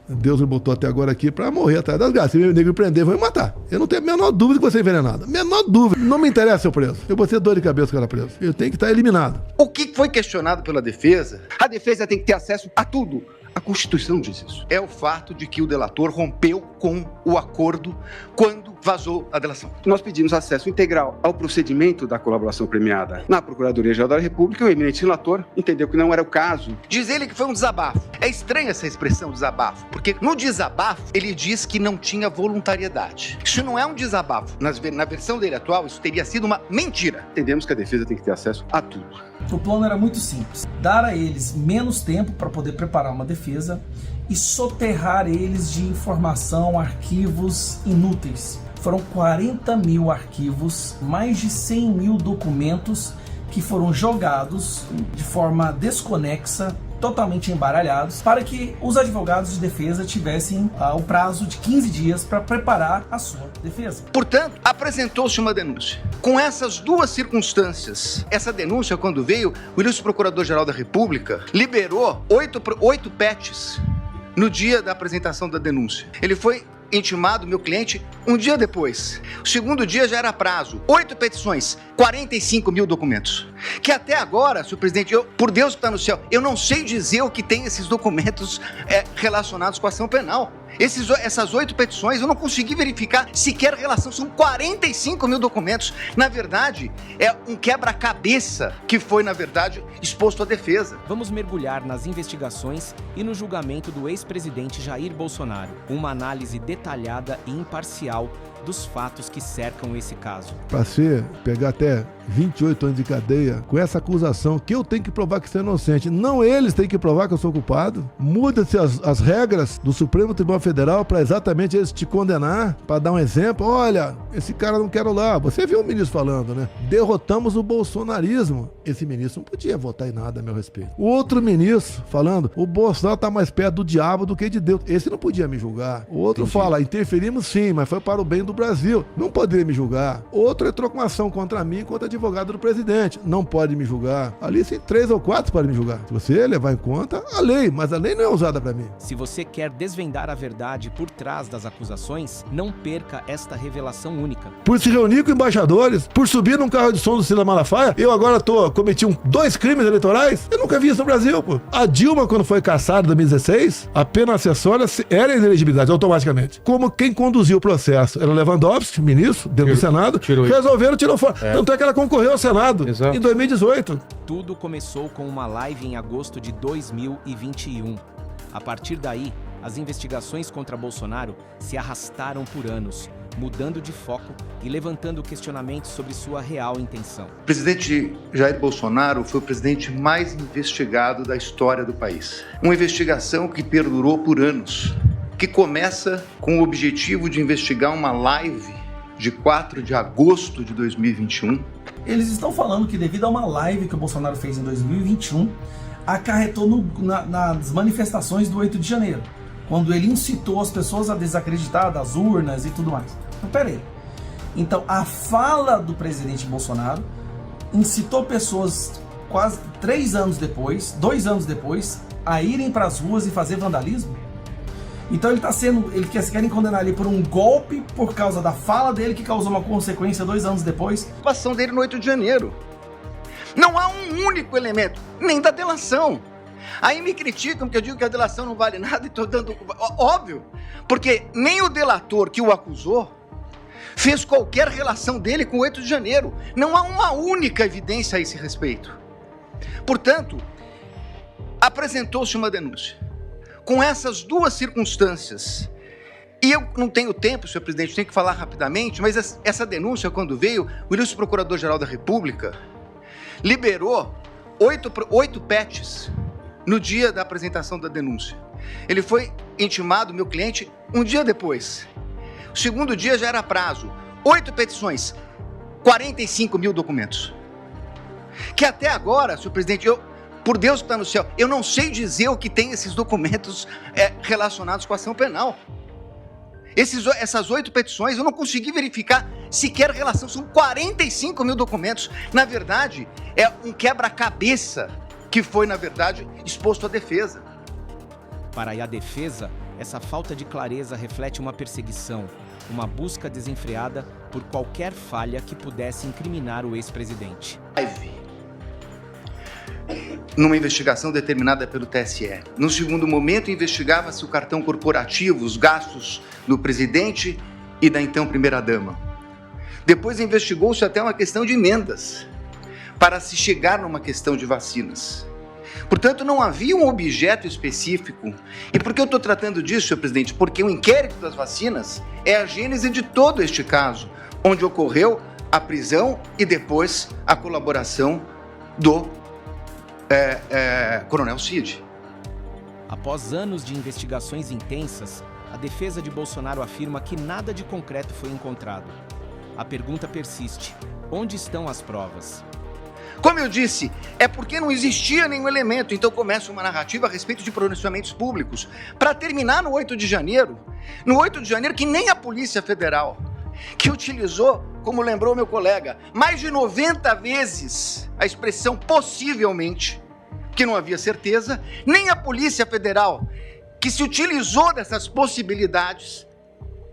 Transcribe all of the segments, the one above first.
Deus me botou até agora aqui pra morrer atrás das garças. Se o nego me prender, vai me matar. Eu não tenho a menor dúvida que você é envenenado. Menor dúvida. Não me interessa ser preso. Eu vou ter dor de cabeça com ela preso. Eu tenho que estar eliminado. O que foi questionado pela defesa? A defesa tem que ter acesso a tudo. A Constituição diz isso. É o fato de que o delator rompeu com o acordo quando vazou a delação. Nós pedimos acesso integral ao procedimento da colaboração premiada na Procuradoria-Geral da República. O eminente relator entendeu que não era o caso. Diz ele que foi um desabafo. É estranha essa expressão desabafo, porque no desabafo ele diz que não tinha voluntariedade. Isso não é um desabafo. Na versão dele atual, isso teria sido uma mentira. Entendemos que a defesa tem que ter acesso a tudo. O plano era muito simples: dar a eles menos tempo para poder preparar uma defesa e soterrar eles de informação, arquivos inúteis. Foram 40 mil arquivos, mais de 100 mil documentos que foram jogados de forma desconexa, totalmente embaralhados, para que os advogados de defesa tivessem o prazo de 15 dias para preparar a sua defesa. Portanto, apresentou-se uma denúncia. Com essas duas circunstâncias, essa denúncia, quando veio, o ilustre Procurador-Geral da República liberou 8 PETs no dia da apresentação da denúncia. Ele foi intimado, meu cliente, um dia depois. O segundo dia já era prazo. 8 petições, 45 mil documentos. Que até agora, senhor presidente, por Deus que está no céu, eu não sei dizer o que tem esses documentos relacionados com a ação penal. Essas 8 petições, eu não consegui verificar sequer relação. São 45 mil documentos. Na verdade, é um quebra-cabeça que foi, na verdade, exposto à defesa. Vamos mergulhar nas investigações e no julgamento do ex-presidente Jair Bolsonaro. Uma análise detalhada e imparcial dos fatos que cercam esse caso. Para pegar até 28 anos de cadeia com essa acusação que eu tenho que provar que sou inocente, não eles têm que provar que eu sou culpado. Muda-se as regras do Supremo Tribunal Federal para exatamente eles te condenar, para dar um exemplo. Olha, esse cara não quero lá. Você viu o ministro falando, né? Derrotamos o bolsonarismo. Esse ministro não podia votar em nada a meu respeito. O outro ministro falando, o Bolsonaro está mais perto do diabo do que de Deus. Esse não podia me julgar. O outro fala, interferimos sim, mas foi para o bem do Brasil. Não poderia me julgar. Outro entrou com uma ação contra mim, contra advogado do presidente. Não pode me julgar. Ali sim, 3 ou 4 podem me julgar. Se você levar em conta a lei, mas a lei não é usada para mim. Se você quer desvendar a verdade por trás das acusações, não perca esta revelação única. Por se reunir com embaixadores, por subir num carro de som do Cida Malafaia, eu agora cometi 2 crimes eleitorais? Eu nunca vi isso no Brasil, pô. A Dilma, quando foi cassada em 2016, a pena acessória era inelegibilidade automaticamente. Como quem conduziu o processo era Lewandowski, ministro, dentro do Senado, resolveram, tirou fora. Tanto é que ela concorreu ao Senado em 2018. Tudo começou com uma live em agosto de 2021. A partir daí, as investigações contra Bolsonaro se arrastaram por anos, mudando de foco e levantando questionamentos sobre sua real intenção. O presidente Jair Bolsonaro foi o presidente mais investigado da história do país. Uma investigação que perdurou por anos, que começa com o objetivo de investigar uma live de 4 de agosto de 2021. Eles estão falando que devido a uma live que o Bolsonaro fez em 2021, acarretou nas manifestações do 8 de janeiro, quando ele incitou as pessoas a desacreditar das urnas e tudo mais. Então, peraí. Então, a fala do presidente Bolsonaro incitou pessoas quase 2 anos depois, a irem para as ruas e fazer vandalismo? Então eles querem condenar ele por um golpe por causa da fala dele que causou uma consequência 2 anos depois. A ação dele no 8 de janeiro. Não há um único elemento, nem da delação. Aí me criticam porque eu digo que a delação não vale nada e estou dando... Óbvio, porque nem o delator que o acusou fez qualquer relação dele com o 8 de janeiro. Não há uma única evidência a esse respeito. Portanto, apresentou-se uma denúncia. Com essas duas circunstâncias, e eu não tenho tempo, senhor presidente, tenho que falar rapidamente, mas essa denúncia, quando veio, o ilustre Procurador-Geral da República liberou 8 PETs no dia da apresentação da denúncia. Ele foi intimado, meu cliente, um dia depois. O segundo dia já era prazo. 8 petições, 45 mil documentos. Que até agora, senhor presidente, por Deus que está no céu, eu não sei dizer o que tem esses documentos relacionados com a ação penal. Essas 8 petições, eu não consegui verificar sequer relação. São 45 mil documentos. Na verdade, é um quebra-cabeça que foi, na verdade, exposto à defesa. Para a defesa, essa falta de clareza reflete uma perseguição, uma busca desenfreada por qualquer falha que pudesse incriminar o ex-presidente. Numa investigação determinada pelo TSE. No segundo momento, investigava-se o cartão corporativo, os gastos do presidente e da então primeira-dama. Depois investigou-se até uma questão de emendas, para se chegar numa questão de vacinas. Portanto, não havia um objeto específico. E por que eu estou tratando disso, senhor presidente? Porque o inquérito das vacinas é a gênese de todo este caso, onde ocorreu a prisão e depois a colaboração do Coronel Cid. Após anos de investigações intensas, a defesa de Bolsonaro afirma que nada de concreto foi encontrado. A pergunta persiste: onde estão as provas? Como eu disse, é porque não existia nenhum elemento, então começa uma narrativa a respeito de pronunciamentos públicos, para terminar no 8 de janeiro. No 8 de janeiro, que nem a Polícia Federal, que utilizou, como lembrou meu colega, mais de 90 vezes a expressão possivelmente, que não havia certeza, nem a Polícia Federal, que se utilizou dessas possibilidades,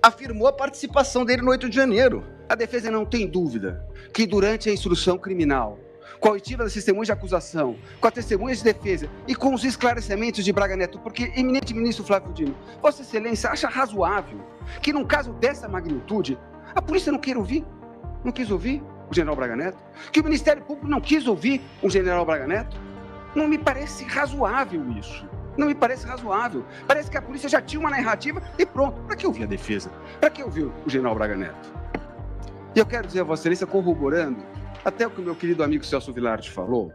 afirmou a participação dele no 8 de janeiro. A defesa não tem dúvida que durante a instrução criminal, com a oitiva das testemunhas de acusação, com as testemunhas de defesa e com os esclarecimentos de Braga Neto, porque, eminente ministro Flávio Dino, Vossa Excelência acha razoável que num caso dessa magnitude, a polícia não quis ouvir o general Braga Neto? Que o Ministério Público não quis ouvir o general Braga Neto? Não me parece razoável isso. Não me parece razoável. Parece que a polícia já tinha uma narrativa e pronto. Para que ouvir a defesa? Para que ouvir o general Braga Neto? E eu quero dizer a Vossa Excelência, corroborando até o que o meu querido amigo Celso Vilardi falou,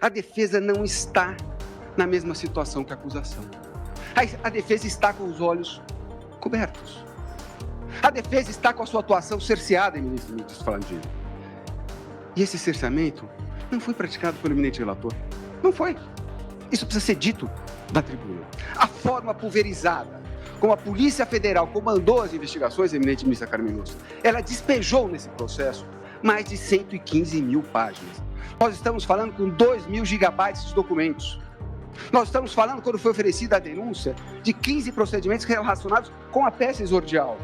a defesa não está na mesma situação que a acusação. A defesa está com os olhos cobertos. A defesa está com a sua atuação cerceada, ministro Falandini. E esse cerceamento não foi praticado pelo eminente relator. Não foi. Isso precisa ser dito na tribuna. A forma pulverizada como a Polícia Federal comandou as investigações, eminente ministra Carmen Lúcia, ela despejou nesse processo mais de 115 mil páginas. Nós estamos falando com 2.000 gigabytes de documentos. Nós estamos falando, quando foi oferecida a denúncia, de 15 procedimentos relacionados com a peça exordial.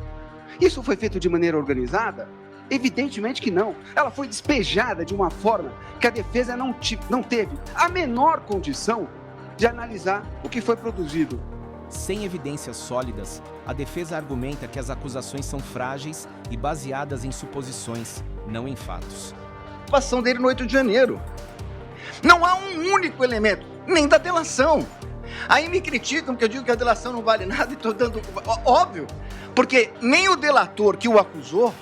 Isso foi feito de maneira organizada? Evidentemente que não. Ela foi despejada de uma forma que a defesa não teve a menor condição de analisar o que foi produzido. Sem evidências sólidas, a defesa argumenta que as acusações são frágeis e baseadas em suposições, não em fatos. A participação dele no 8 de janeiro. Não há um único elemento, nem da delação. Aí me criticam porque eu digo que a delação não vale nada e estou dando... Óbvio, porque nem o delator que o acusou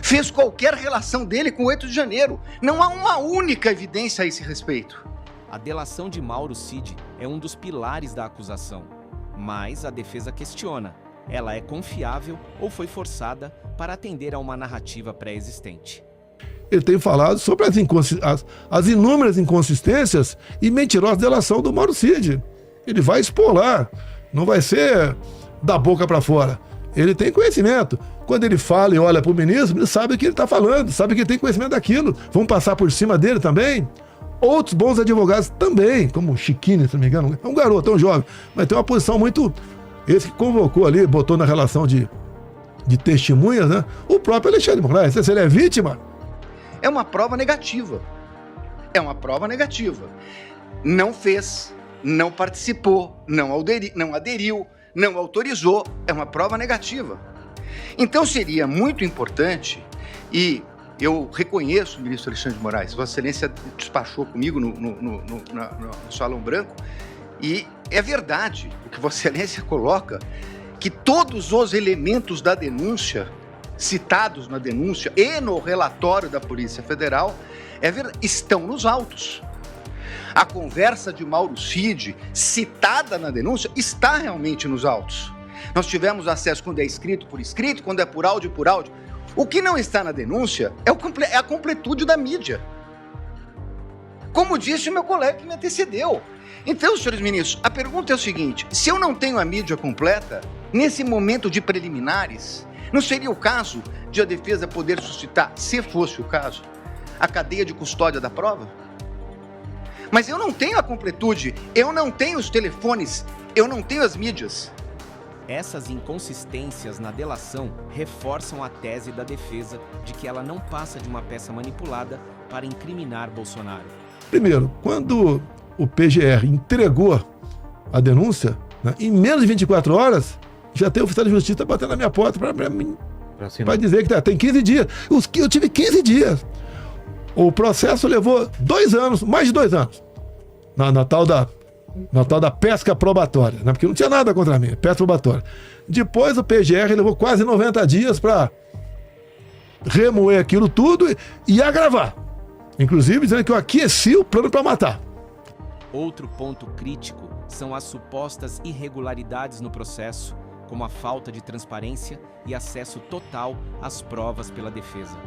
fez qualquer relação dele com o 8 de janeiro. Não há uma única evidência a esse respeito. A delação de Mauro Cid é um dos pilares da acusação, mas a defesa questiona. Ela é confiável ou foi forçada para atender a uma narrativa pré-existente? Ele tem falado sobre as inúmeras inconsistências e mentirosas delação do Mauro Cid. Ele vai expor lá, não vai ser da boca para fora. Ele tem conhecimento. Quando ele fala e olha para o ministro, ele sabe o que ele está falando, sabe que ele tem conhecimento daquilo. Vão passar por cima dele também. Outros bons advogados também, como o Chiquini, se não me engano. É um garoto, é um jovem, mas tem uma posição muito... Esse que convocou ali, botou na relação de testemunhas, né? O próprio Alexandre de Moraes. Se ele é vítima... É uma prova negativa. É uma prova negativa. Não fez, não participou, não aderiu, não autorizou. É uma prova negativa. Então seria muito importante, e eu reconheço o ministro Alexandre de Moraes, Vossa Excelência despachou comigo no Salão Branco, e é verdade o que Vossa Excelência coloca, que todos os elementos da denúncia, citados na denúncia e no relatório da Polícia Federal, estão nos autos. A conversa de Mauro Cid, citada na denúncia, está realmente nos autos. Nós tivemos acesso quando é escrito por escrito, quando é por áudio, por áudio. O que não está na denúncia é a completude da mídia. Como disse o meu colega que me antecedeu. Então, senhores ministros, a pergunta é o seguinte: se eu não tenho a mídia completa, nesse momento de preliminares, não seria o caso de a defesa poder suscitar, se fosse o caso, a cadeia de custódia da prova? Mas eu não tenho a completude, eu não tenho os telefones, eu não tenho as mídias. Essas inconsistências na delação reforçam a tese da defesa de que ela não passa de uma peça manipulada para incriminar Bolsonaro. Primeiro, quando o PGR entregou a denúncia, né, em menos de 24 horas, já tem o oficial de justiça batendo na minha porta para dizer que tem 15 dias. Eu tive 15 dias. O processo levou 2 anos, mais de 2 anos, na tal da pesca probatória, né? Porque não tinha nada contra mim, pesca probatória. Depois o PGR levou quase 90 dias para remoer aquilo tudo e agravar. Inclusive dizendo que eu aqueci o plano para matar. Outro ponto crítico são as supostas irregularidades no processo, como a falta de transparência e acesso total às provas pela defesa.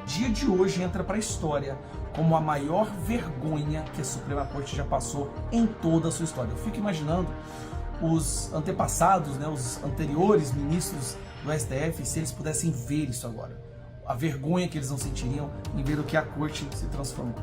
Dia de hoje entra para a história como a maior vergonha que a Suprema Corte já passou em toda a sua história. Eu fico imaginando os antepassados, né, os anteriores ministros do STF, se eles pudessem ver isso agora. A vergonha que eles não sentiriam em ver o que a Corte se transformou.